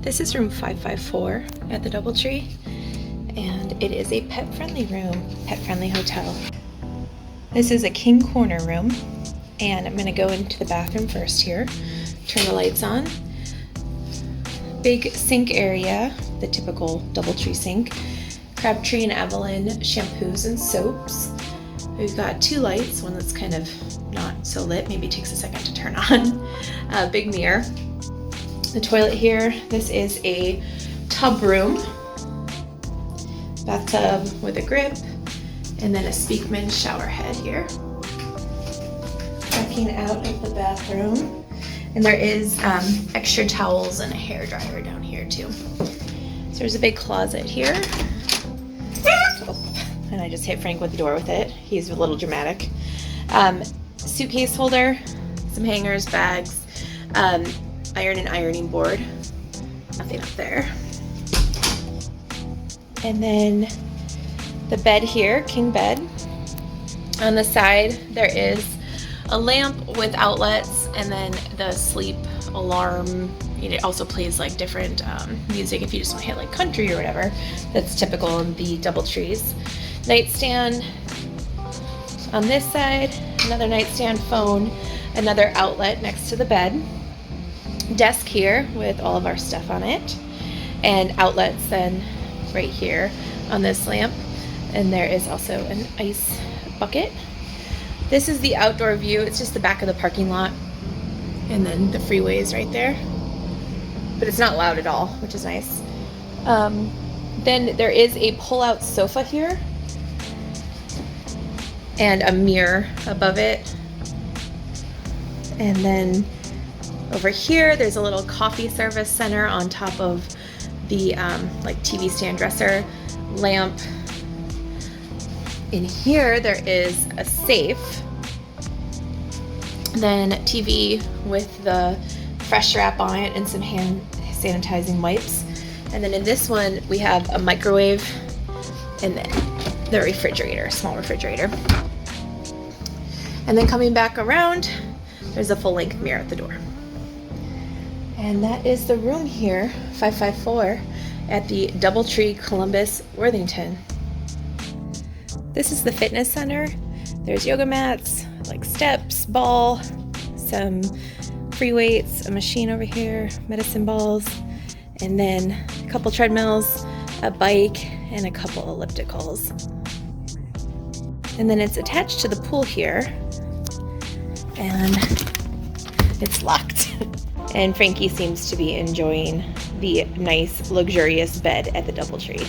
This is room 554 at the DoubleTree, and it is a pet-friendly room, pet-friendly hotel. This is a king corner room, and I'm going to go into the bathroom first here, turn the lights on. Big sink area, the typical DoubleTree sink. Crabtree and Evelyn shampoos and soaps. We've got two lights, one that's kind of not so lit, maybe takes a second to turn on. Big mirror. The toilet here, this is a tub room. Bathtub with a grip, and then a Speakman shower head here. Backing out of the bathroom, and there is extra towels and a hair dryer down here too. So there's a big closet here. Oh, and I just hit Frank with the door with it. He's a little dramatic. Suitcase holder, some hangers, bags, iron and ironing board. Nothing up there. And then the bed here, king bed. On the side, there is a lamp with outlets, and then the sleep alarm. It also plays like different music if you just want to hit like country or whatever. That's typical in the DoubleTrees. Nightstand on this side, another nightstand, phone, another outlet next to the bed. Desk here with all of our stuff on it, and outlets then right here on this lamp. And there is also an ice bucket. This is the outdoor view. It's just the back of the parking lot, and then the freeway is right there, but it's not loud at all, which is nice. Then there is a pull-out sofa here and a mirror above it. And then over here, there's a little coffee service center on top of the like TV stand dresser, lamp. In here, there is a safe, then TV with the Fresh Wrap on it and some hand sanitizing wipes. And then in this one, we have a microwave and then the refrigerator, small refrigerator. And then coming back around, there's a full-length mirror at the door. And that is the room here, 554, at the DoubleTree Columbus, Worthington. This is the fitness center. There's yoga mats, like steps, ball, some free weights, a machine over here, medicine balls, and then a couple treadmills, a bike, and a couple ellipticals. And then it's attached to the pool here, and it's locked. And Frankie seems to be enjoying the nice, luxurious bed at the DoubleTree.